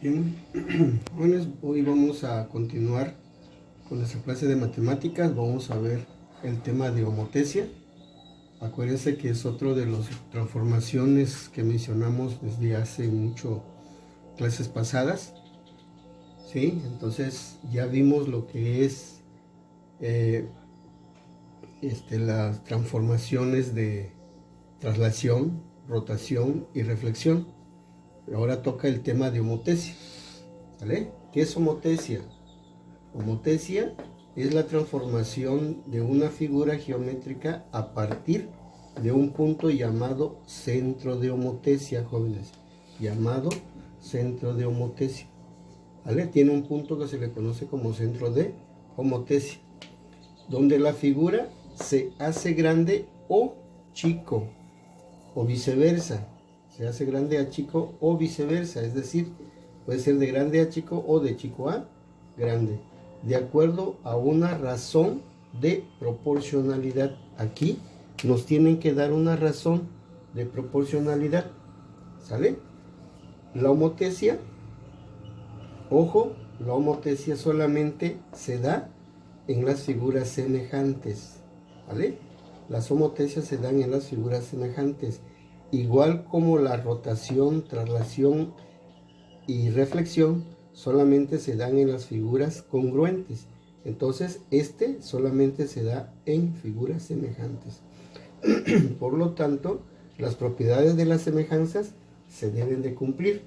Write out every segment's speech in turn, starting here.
Bien, hoy vamos a continuar con nuestra clase de matemáticas. Vamos a ver el tema de homotecia. Acuérdense que es otro de las transformaciones que mencionamos desde hace mucho clases pasadas. ¿Sí? Entonces ya vimos lo que es las transformaciones de traslación, rotación y reflexión. Ahora toca el tema de homotecia. ¿Vale? ¿Qué es homotecia? Homotecia es la transformación de una figura geométrica a partir de un punto llamado centro de homotecia, jóvenes. Llamado centro de homotecia. ¿Vale? Tiene un punto que se le conoce como centro de homotecia, donde la figura se hace grande o chico, o viceversa. Se hace grande a chico o viceversa, es decir, puede ser de grande a chico o de chico a grande, de acuerdo a una razón de proporcionalidad. Aquí nos tienen que dar una razón de proporcionalidad, ¿sale? La homotecia, ojo, la homotecia solamente se da en las figuras semejantes, ¿vale? Las homotecias se dan en las figuras semejantes, igual como la rotación, traslación y reflexión solamente se dan en las figuras congruentes. Entonces, solamente se da en figuras semejantes. Por lo tanto, las propiedades de las semejanzas se deben de cumplir.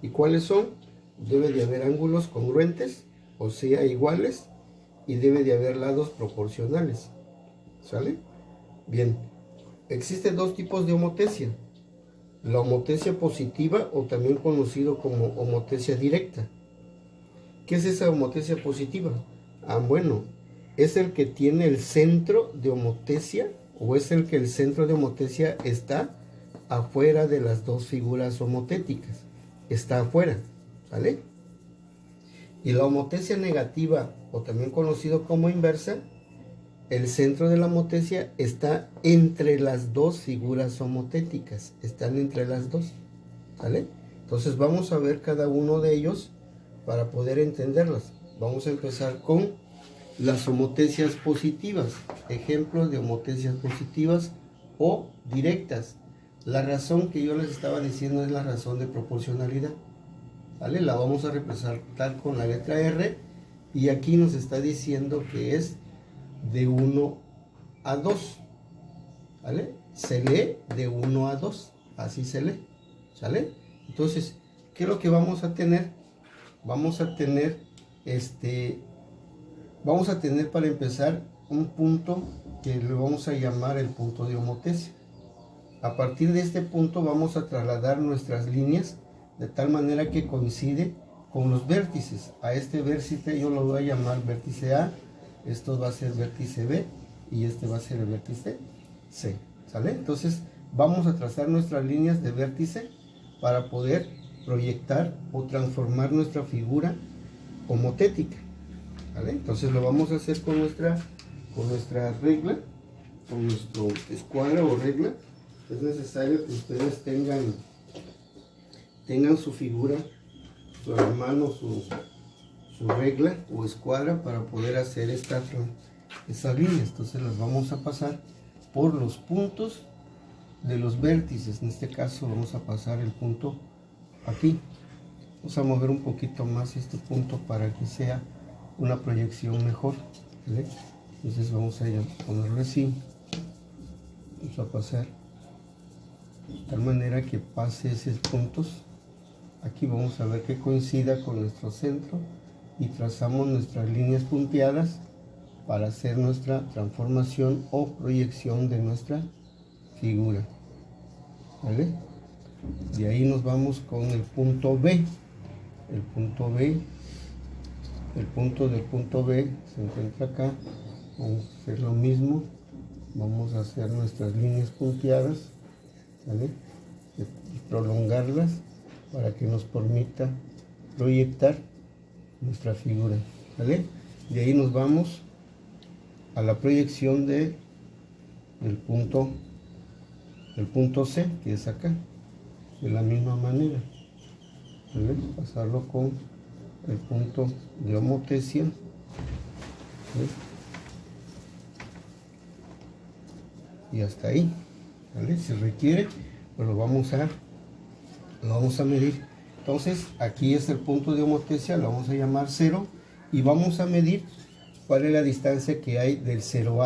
¿Y cuáles son? Debe de haber ángulos congruentes, o sea, iguales, y debe de haber lados proporcionales. ¿Sale? Bien, existen dos tipos de homotecia. La homotecia positiva, o también conocido como homotecia directa. ¿Qué es esa homotecia positiva? Bueno, es el que tiene el centro de homotecia, o es el que el centro de homotecia está afuera de las dos figuras homotéticas. Está afuera, ¿vale? Y la homotecia negativa, o también conocido como inversa, el centro de la homotecia está entre las dos figuras homotéticas. Están entre las dos, ¿vale? Entonces vamos a ver cada uno de ellos para poder entenderlas. Vamos a empezar con las homotecias positivas. Ejemplos de homotecias positivas o directas. La razón que yo les estaba diciendo es la razón de proporcionalidad, ¿vale? La vamos a representar con la letra R, y aquí nos está diciendo que es de 1 a 2, ¿vale? Se lee de 1 a 2, así se lee, ¿sale? Entonces, ¿qué es lo que vamos a tener? Vamos a tener para empezar un punto que le vamos a llamar el punto de homotecia. A partir de este punto vamos a trasladar nuestras líneas de tal manera que coincide con los vértices. A este vértice yo lo voy a llamar vértice A, esto va a ser vértice B y este va a ser el vértice C, ¿sale? Entonces vamos a trazar nuestras líneas de vértice para poder proyectar o transformar nuestra figura homotética, ¿vale? Entonces lo vamos a hacer con nuestra regla, con nuestro escuadra o regla. Es necesario que ustedes tengan su figura, su mano, su regla o escuadra para poder hacer estas líneas. Entonces las vamos a pasar por los puntos de los vértices. En este caso vamos a pasar el punto aquí. Vamos a mover un poquito más este punto para que sea una proyección mejor, ¿vale? Entonces vamos a ponerlo así. Vamos a pasar de tal manera que pase esos puntos. Aquí vamos a ver que coincida con nuestro centro y trazamos nuestras líneas punteadas para hacer nuestra transformación o proyección de nuestra figura, ¿vale? De ahí nos vamos con el punto B. El punto B, el punto del punto B se encuentra acá. Vamos a hacer lo mismo. Vamos a hacer nuestras líneas punteadas, ¿vale? Y prolongarlas para que nos permita proyectar nuestra figura, ¿vale? De ahí nos vamos a la proyección del punto C, que es acá, de la misma manera. ¿vale? Pasarlo con el punto de homotesia, ¿vale? Y hasta ahí, ¿vale? Si requiere, pues lo vamos a medir. Entonces aquí es el punto de homotesia, lo vamos a llamar 0 y vamos a medir cuál es la distancia que hay del 0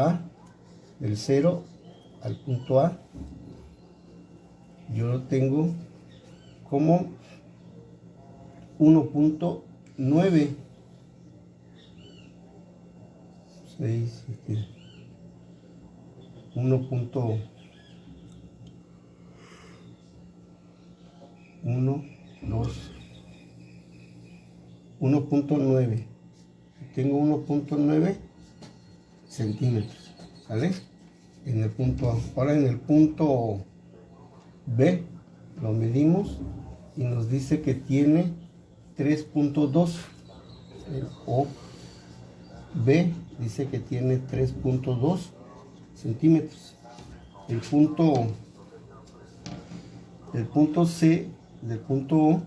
al punto A. Yo lo tengo como 1.9. 6, 7, 1.1, 2, 1.9. Tengo 1.9 centímetros, ¿sale? En el punto A. Ahora en el punto B lo medimos y nos dice que tiene 3.2. O B dice que tiene 3.2 centímetros. El punto C del punto O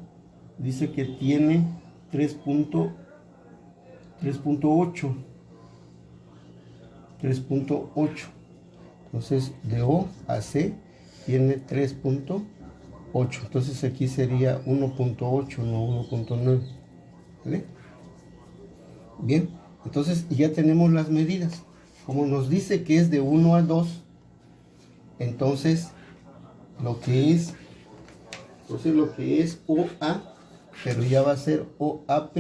dice que tiene 3.8. 3.8. Entonces de O a C tiene 3.8. Entonces aquí sería 1.8, no 1.9. ¿Vale? Bien, entonces ya tenemos las medidas. Como nos dice que es de 1 a 2, entonces lo que es OA, pero ya va a ser OA',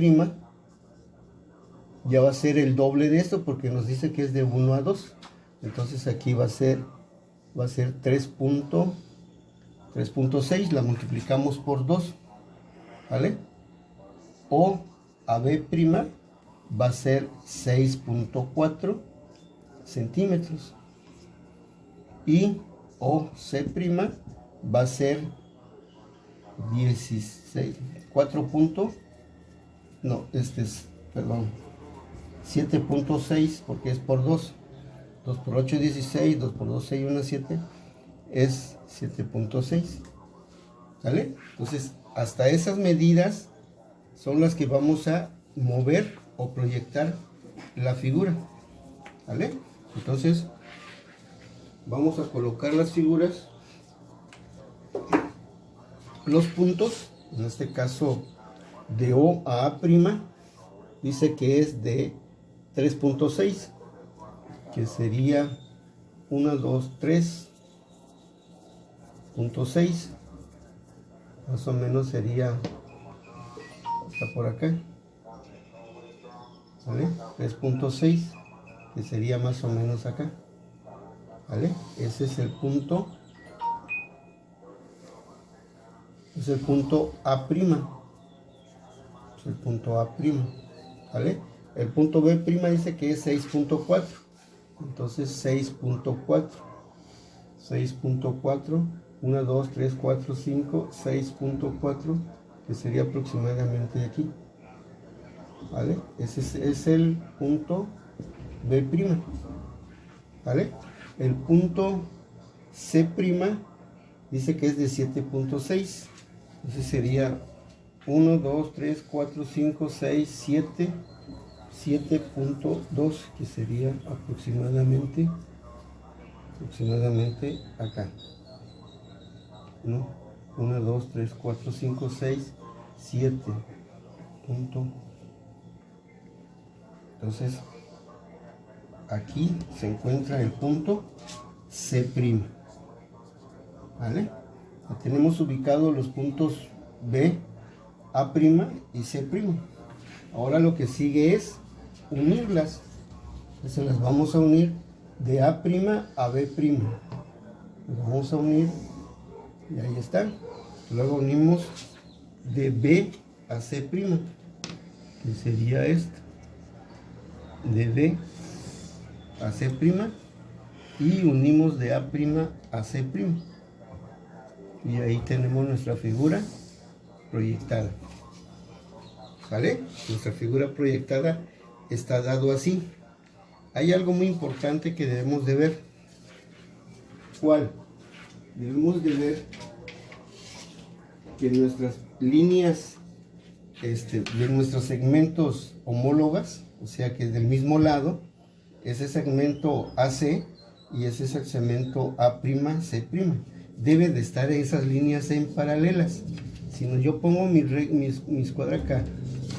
ya va a ser el doble de esto porque nos dice que es de 1 a 2. Entonces aquí va a ser 3.6, la multiplicamos por 2, ¿vale? O AB' va a ser 6.4 centímetros y OC' va a ser 7.6 porque es por 2. 2 por 8 es 16, 2 por 2 6, 1 7, es 7.6. ¿Sale? Entonces, hasta esas medidas son las que vamos a mover o proyectar la figura. ¿Vale? Entonces, vamos a colocar las figuras. Los puntos, en este caso de O a A', dice que es de 3.6, que sería 1, 2, 3.6, más o menos sería hasta por acá, ¿vale? 3.6, que sería más o menos acá, ¿vale? Ese es el punto, es el punto A', es el punto A', ¿vale? El punto B' dice que es 6.4, entonces 6.4, 1, 2, 3, 4, 5, 6.4, que sería aproximadamente aquí, ¿vale? Ese es el punto B', ¿vale? El punto C' dice que es de 7.6, ese sería 1, 2, 3, 4, 5, 6, 7, 7.2, que sería aproximadamente acá, ¿no? 1, 2, 3, 4, 5, 6, 7 punto. Entonces aquí se encuentra el punto C', ¿vale? Ya tenemos ubicados los puntos B, A' y C'. Ahora lo que sigue es unirlas. Entonces las vamos a unir de A' a B'. Las vamos a unir y ahí está. Luego unimos de B a C', que sería esto. De B a C', y unimos de A' a C'. Y ahí tenemos nuestra figura proyectada. ¿Vale? Nuestra figura proyectada está dado así. Hay algo muy importante que debemos de ver. ¿Cuál? Debemos de ver que nuestras líneas de nuestros segmentos homólogas, o sea que del mismo lado, ese segmento AC y ese es el segmento A'C'. Debe de estar esas líneas en paralelas. Si no, yo pongo mis cuadra acá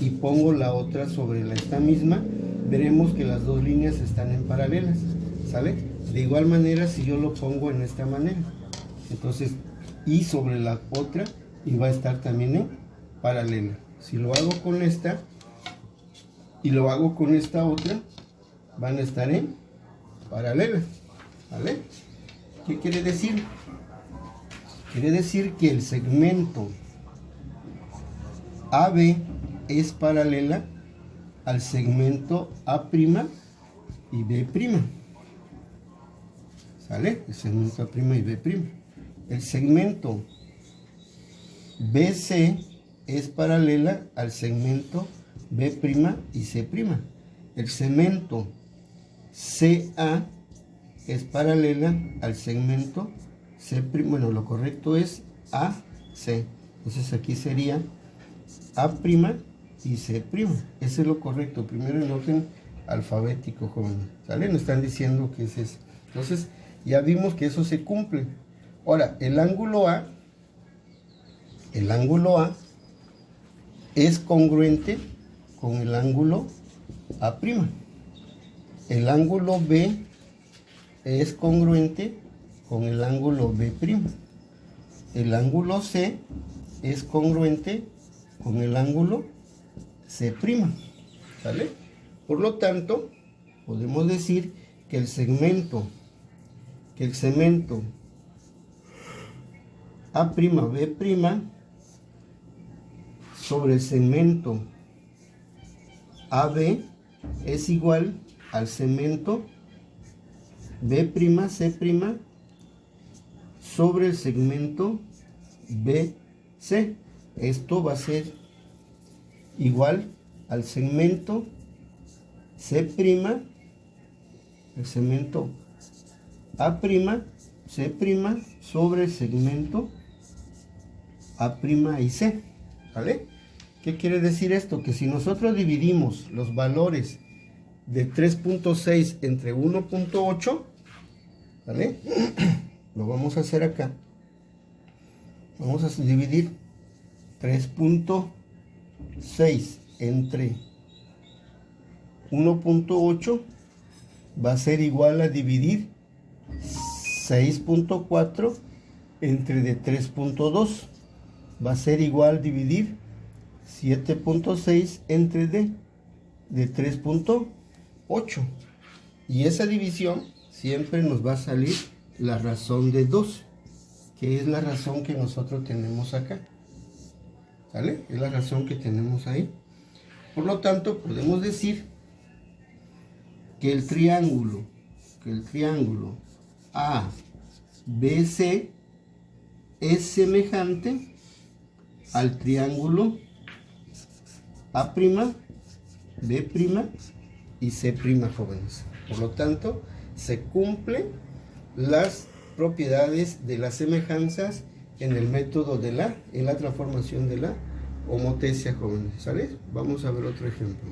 y pongo la otra sobre esta misma, veremos que las dos líneas están en paralelas, ¿sale? De igual manera si yo lo pongo en esta manera, entonces, y sobre la otra, y va a estar también en paralela. Si lo hago con esta, y lo hago con esta otra, van a estar en paralelas, ¿vale? ¿Qué quiere decir? Quiere decir que el segmento AB es paralela al segmento A' y B'. ¿Sale? El segmento A' y B'. El segmento BC es paralela al segmento B' y C'. El segmento CA es paralela al segmento C'. Bueno, lo correcto es AC. Entonces aquí sería A' y C'. Ese es lo correcto. Primero en orden alfabético, joven. ¿Sale? Nos están diciendo que es eso. Entonces, ya vimos que eso se cumple. Ahora, el ángulo A es congruente con el ángulo A'. El ángulo B es congruente con el ángulo B'. El ángulo C es congruente con el ángulo C'. ¿Sale? Por lo tanto, podemos decir que el segmento A'B' sobre el segmento AB es igual al segmento B'C' sobre el segmento BC. Esto va a ser igual al segmento C', el segmento A'C' sobre el segmento A' y C. ¿Vale? ¿Qué quiere decir esto? Que si nosotros dividimos los valores de 3.6 entre 1.8, ¿vale? Lo vamos a hacer acá. Vamos a dividir 3.6 entre 1.8, va a ser igual a dividir 6.4 entre de 3.2. Va a ser igual dividir 7.6 entre de 3.8. Y esa división siempre nos va a salir la razón de 2, que es la razón que nosotros tenemos acá. ¿Sale? Es la razón que tenemos ahí. Por lo tanto, podemos decir que el triángulo ABC es semejante al triángulo A', B' y C', jóvenes. Por lo tanto, se cumplen las propiedades de las semejanzas en el método en la transformación de la homotecia, jóvenes. ¿Sale? Vamos a ver otro ejemplo.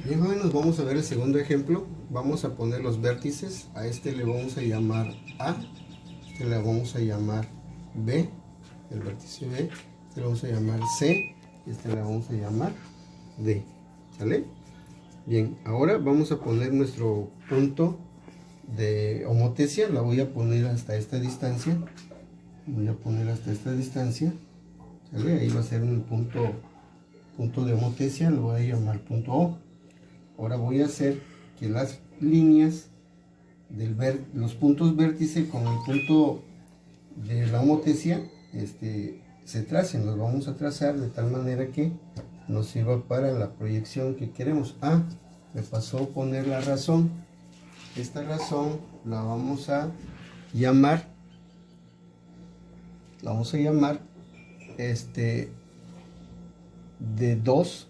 Bien, jóvenes, vamos a ver el segundo ejemplo. Vamos a poner los vértices. A este le vamos a llamar A, este le vamos a llamar B, el vértice B, este le vamos a llamar C, y este le vamos a llamar D. ¿Sale? Bien, ahora vamos a poner nuestro punto de homotecia. La voy a poner hasta esta distancia. Voy a poner hasta esta distancia. ¿Sale? Ahí va a ser un punto de homotecia, lo voy a llamar punto O. Ahora voy a hacer que las líneas los puntos vértice con el punto de la homotecia se tracen. Los vamos a trazar de tal manera que nos sirva para la proyección que queremos. Me pasó a poner la razón. Esta razón la vamos a llamar de 2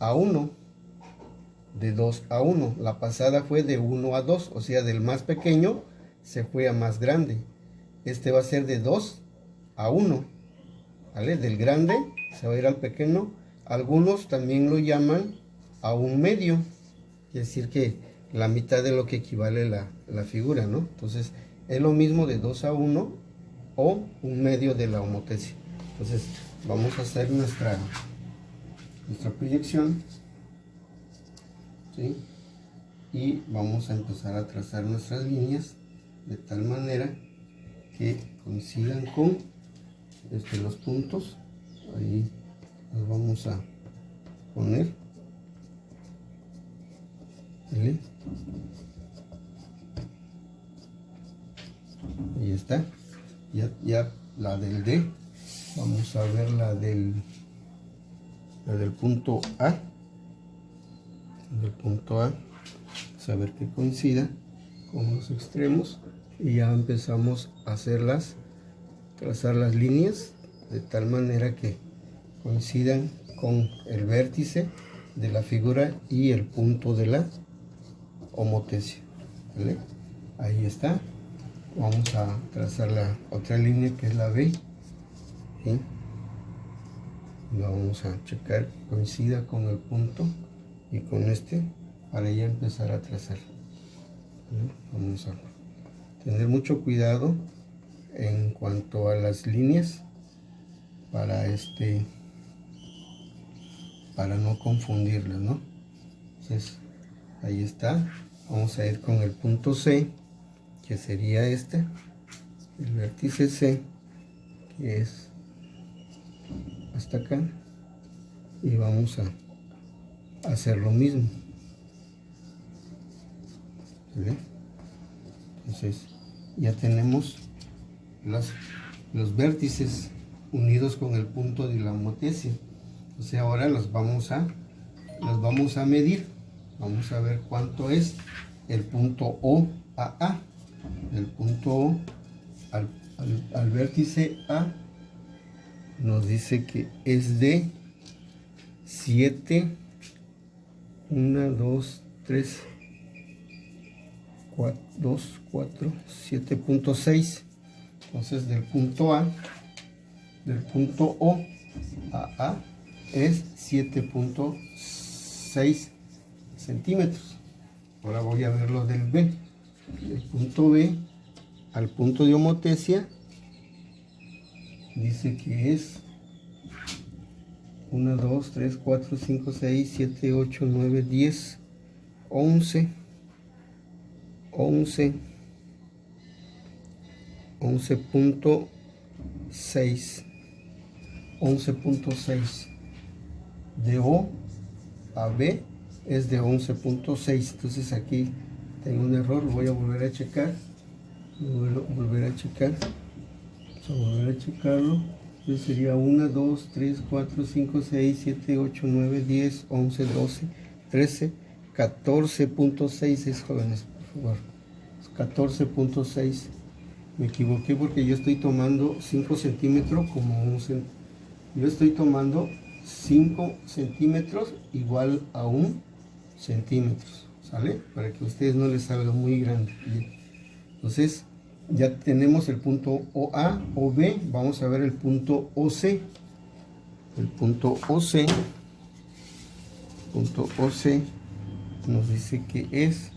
a 1. De 2 a 1. La pasada fue de 1 a 2, o sea, del más pequeño se fue a más grande. este va a ser de 2 a 1, ¿vale? Del grande se va a ir al pequeño. Algunos también lo llaman a un medio, es decir que la mitad de lo que equivale la figura, ¿no? Entonces es lo mismo de 2 a 1 o un medio de la homotesia. Entonces vamos a hacer nuestra proyección, ¿sí? Y vamos a empezar a trazar nuestras líneas de tal manera que coincidan con los puntos. Ahí los vamos a poner, ¿vale? Ahí está. Ya la del D, vamos a ver la del punto A, saber que coincida con los extremos, y ya empezamos a trazar las líneas de tal manera que coincidan con el vértice de la figura y el punto de la homotesia, ¿vale? Ahí está. Vamos a trazar la otra línea que es la B, ¿sí? La vamos a checar que coincida con el punto y con para ya empezar a trazar, ¿vale? Vamos a tener mucho cuidado en cuanto a las líneas para no confundirlas, ¿no? Entonces ahí está. Vamos a ir con el punto C, que sería el vértice C, que es hasta acá, y vamos a hacer lo mismo, ¿vale? Entonces ya tenemos los vértices unidos con el punto de la homotesia. Entonces ahora los vamos a medir. Vamos a ver cuánto es el punto O a A. El punto O al vértice A nos dice que es de 7, 1, 2, 3, 2, 4, 7.6. Entonces del punto O a A es 7.6 centímetros. Ahora voy a ver lo del B. El punto B al punto de homotesia dice que es 1, 2, 3, 4, 5, 6, 7, 8, 9, 10, 11, 11.6. 11.6 de O a B es de 11.6. Entonces aquí tengo un error, lo voy a volver a checar. Volver a checarlo. Entonces sería 1, 2, 3, 4, 5, 6, 7, 8, 9, 10, 11, 12, 13, 14.6, jóvenes, por favor. 14.6. Me equivoqué porque yo estoy tomando 5 centímetros como un centímetro. Yo estoy tomando 5 centímetros igual a 1 centímetro, ¿sale? Para que a ustedes no les salga muy grande. Bien. Entonces ya tenemos el punto OA o B. Vamos a ver el punto OC. El punto OC nos dice que es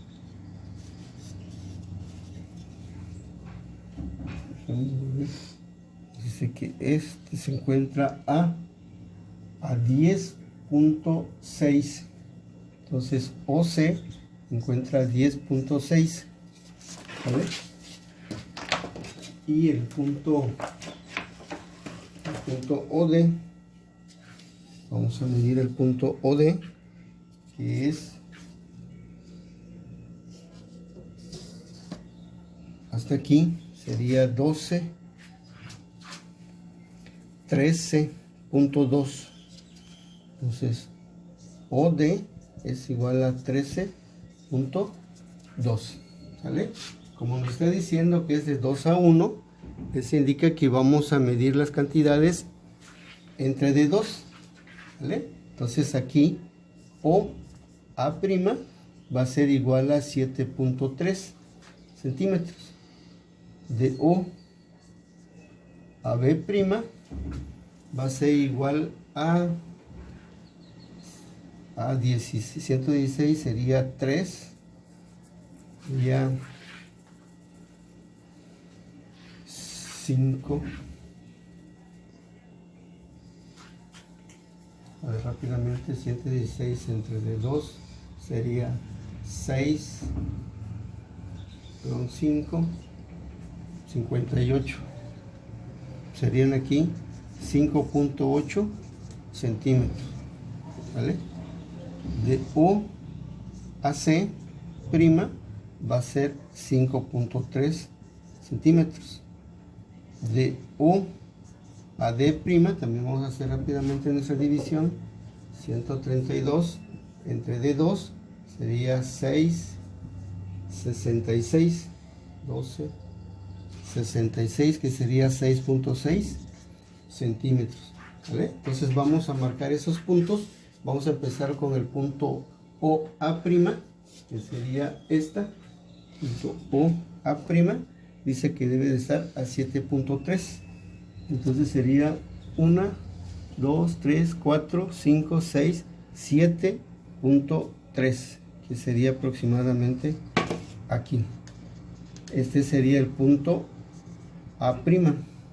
se encuentra a 10.6. Entonces OC se encuentra a 10.6, ¿vale? Y el punto OD, vamos a medir el punto OD, que es hasta aquí, sería 13.2. Entonces OD es igual a 13.2, ¿sale? Como nos está diciendo que es de 2 a 1, eso indica que vamos a medir las cantidades entre de 2, ¿vale? Entonces aquí O A' va a ser igual a 7.3 centímetros de O AB' va a ser igual a 116 sería 3, ya 5. A ver, rápidamente, 116 entre de 2 sería 6, con 5, 58. Serían aquí 5.8 centímetros, ¿vale? De O a C prima va a ser 5.3 centímetros. De O a D prima, también vamos a hacer rápidamente nuestra división, 132 entre D2 sería 6, 66, 12, 66, que sería 6.6 centímetros, ¿vale? Entonces vamos a marcar esos puntos. Vamos a empezar con el punto OA', que sería esta. Punto OA', dice que debe de estar a 7.3. Entonces sería 1, 2, 3, 4, 5, 6, 7.3, que sería aproximadamente aquí. Este sería el punto A'.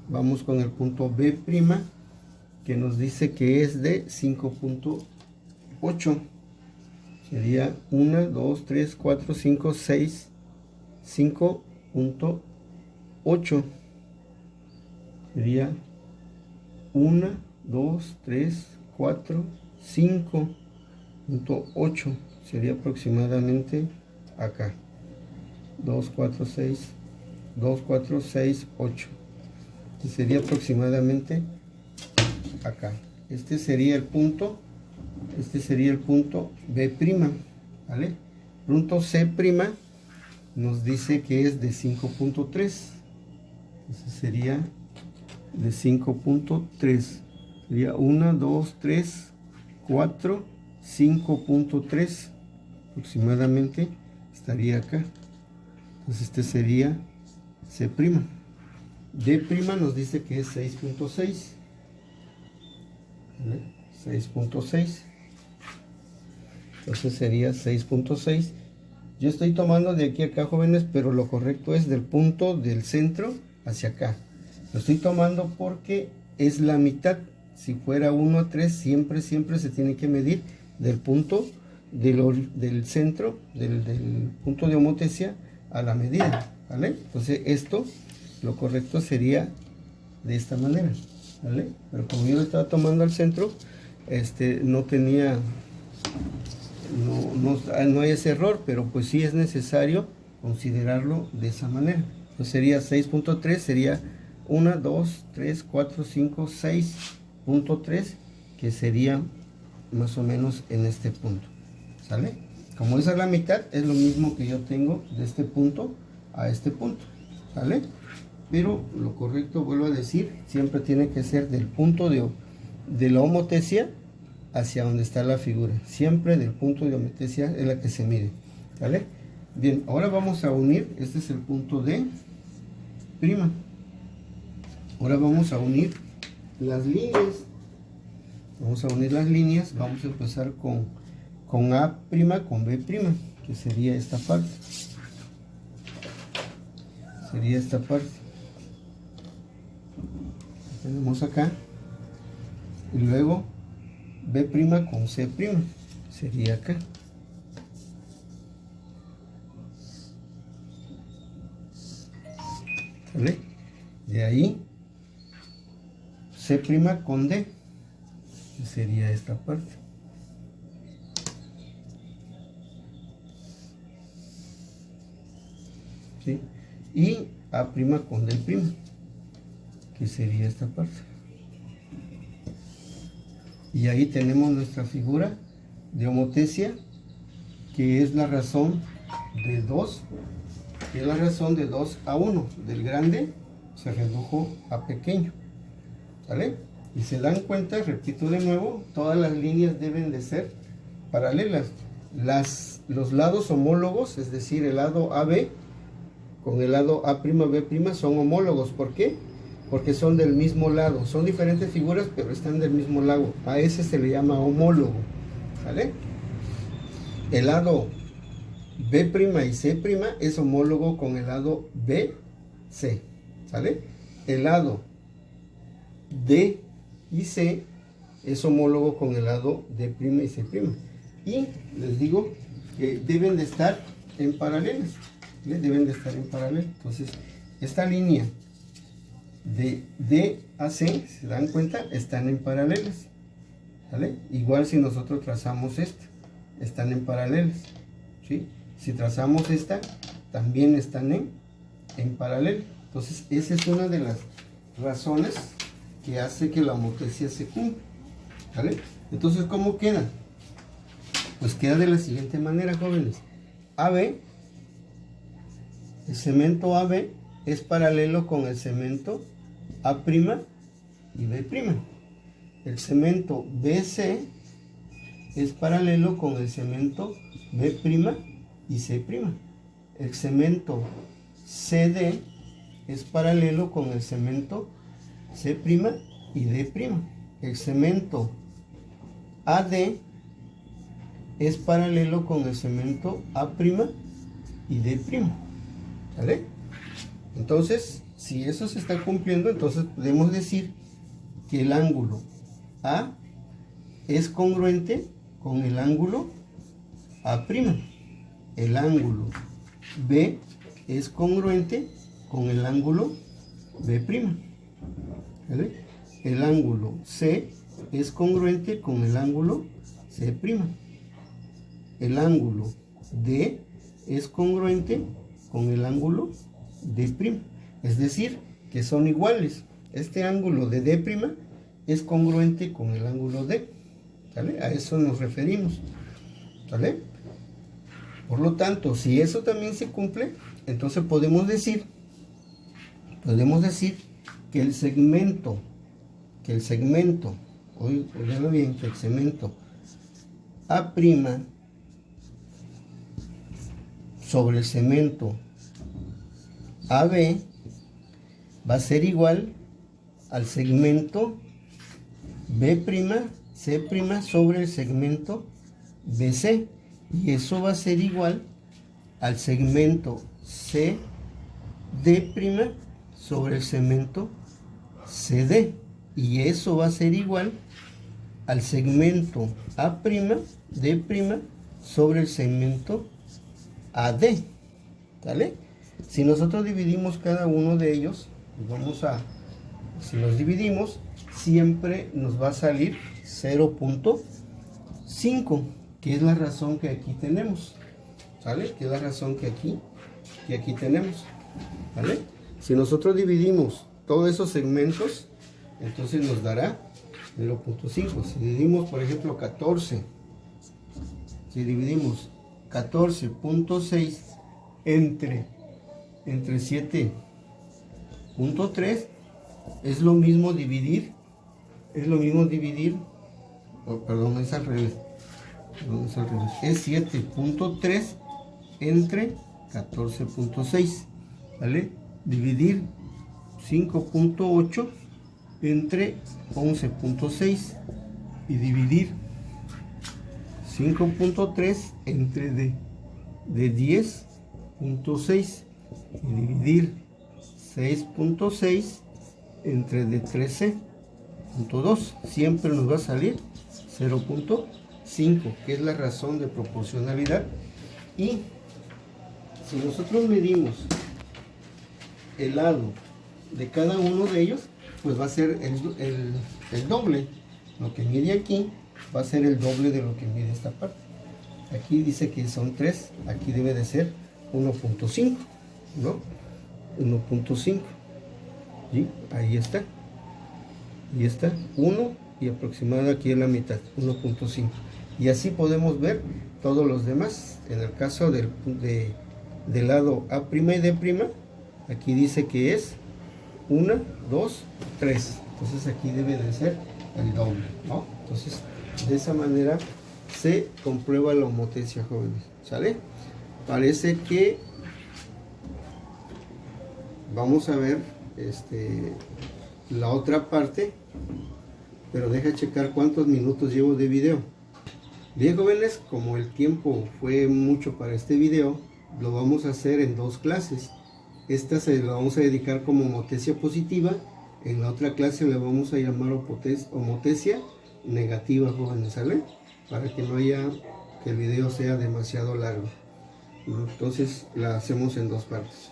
Vamos con el punto B', que nos dice que es de 5.8. Sería 1, 2, 3, 4, 5, 6, 5.8. Sería 1, 2, 3, 4, 5.8. Sería aproximadamente acá. 2, 4, 6, 2, 4, 6, 8. Y sería aproximadamente acá. Este sería el punto B', ¿vale? Punto C' nos dice que es de 5.3. Entonces sería de 5.3. Sería 1, 2, 3, 4, 5.3. Aproximadamente estaría acá. Entonces este sería C'. D' nos dice que es 6.6. 6.6. Entonces sería 6.6. Yo estoy tomando de aquí a acá, jóvenes, pero lo correcto es del punto del centro hacia acá. Lo estoy tomando porque es la mitad. Si fuera 1 a 3, siempre se tiene que medir del punto del centro, del punto de homotesia a la medida, ¿vale? Entonces esto, lo correcto sería de esta manera, ¿vale? Pero como yo lo estaba tomando al centro, no tenía, no hay ese error, pero pues sí es necesario considerarlo de esa manera. Entonces sería 6.3, sería 1, 2, 3, 4, 5, 6.3, que sería más o menos en este punto, ¿sale? Como esa es la mitad, es lo mismo que yo tengo de este punto a este punto, ¿sale? Pero lo correcto, vuelvo a decir, siempre tiene que ser del punto de la homotesia hacia donde está la figura. Siempre del punto de homotesia es la que se mide, ¿vale? Bien, ahora vamos a unir, este es el punto D'. Ahora vamos a unir las líneas. Vamos a unir las líneas, vamos a empezar con A', con B', que sería esta parte. Sería esta parte. Tenemos acá. Y luego B' con C', sería acá. ¿Vale? De ahí C' con D, que sería esta parte. ¿Sí? Y A' con D', que sería esta parte. Y ahí tenemos nuestra figura de homotesia, que es la razón de 2, que es la razón de 2 a 1. Del grande se redujo a pequeño, ¿vale? Y se dan cuenta, repito de nuevo, todas las líneas deben de ser paralelas. Los lados homólogos, es decir, el lado AB con el lado A', B' son homólogos. ¿Por qué? porque son del mismo lado. Son diferentes figuras, pero están del mismo lado. A ese se le llama homólogo, ¿vale? El lado B' y C' es homólogo con el lado BC, ¿sale? El lado D y C es homólogo con el lado D' y C'. Y les digo que deben de estar en paralelas, ¿vale? Deben de estar en paralelo. Entonces, esta línea de D a C, ¿se dan cuenta? Están en paralelas, ¿vale? Igual si nosotros trazamos esta, están en paralelas, ¿sí? Si trazamos esta, también están en paralelo. Entonces, esa es una de las razones que hace que la homotecia se cumpla, ¿vale? Entonces, ¿cómo queda? Pues queda de la siguiente manera, jóvenes. AB, el segmento AB es paralelo con el segmento A' y B'. El segmento BC es paralelo con el segmento B' y C'. El segmento CD es paralelo con el segmento C' y D'. El segmento AD es paralelo con el segmento A' y D'. ¿Vale? Entonces, si eso se está cumpliendo, entonces podemos decir que el ángulo A es congruente con el ángulo A'. El ángulo B es congruente con el ángulo B'. ¿Vale? El ángulo C es congruente con el ángulo C'. El ángulo D es congruente con el ángulo D'. Es decir, que son iguales. Este ángulo de D' es congruente con el ángulo D. ¿Vale? A eso nos referimos. ¿Vale? Por lo tanto, si eso también se cumple, entonces podemos decir que el segmento, oiganlo bien, que el segmento A' sobre el segmento AB va a ser igual al segmento B', C' sobre el segmento BC, y eso va a ser igual al segmento CD' sobre el segmento CD, y eso va a ser igual al segmento A'D' sobre el segmento AD, ¿vale? Si nosotros dividimos cada uno de ellos, si los dividimos, siempre nos va a salir 0.5, que es la razón que aquí tenemos, ¿vale? Que es la razón que aquí tenemos, ¿vale? Si nosotros dividimos todos esos segmentos, entonces nos dará 0.5. Si dividimos, por ejemplo, 14, si dividimos 14.6 entre 7.3, es lo mismo dividir, perdón, es al revés, es 7.3 entre 14.6, ¿vale? Dividir 5.8 entre 11.6 y dividir 5.3 entre de 10.6 y dividir 6.6 entre de 13.2. Siempre nos va a salir 0.5, que es la razón de proporcionalidad. Y si nosotros medimos el lado de cada uno de ellos, pues va a ser el doble. Lo que mide aquí va a ser el doble de lo que mide esta parte. Aquí dice que son 3, aquí debe de ser 1.5, ¿no? 1.5. Y ahí está. Y está 1 y aproximado aquí en la mitad, 1.5. Y así podemos ver todos los demás. En el caso del lado A' y D', aquí dice que es 1, 2, 3. Entonces aquí debe de ser el doble, ¿no? Entonces, de esa manera se comprueba la homotecia, jóvenes. ¿Sale? Parece que vamos a ver la otra parte, pero deja checar cuántos minutos llevo de video. Bien, jóvenes, como el tiempo fue mucho para este video, lo vamos a hacer en 2 clases. Esta se la vamos a dedicar como homotesia positiva, en la otra clase le vamos a llamar homotesia negativa, jóvenes, ¿sale? Para que no haya, que el video sea demasiado largo. Entonces la hacemos en 2 partes.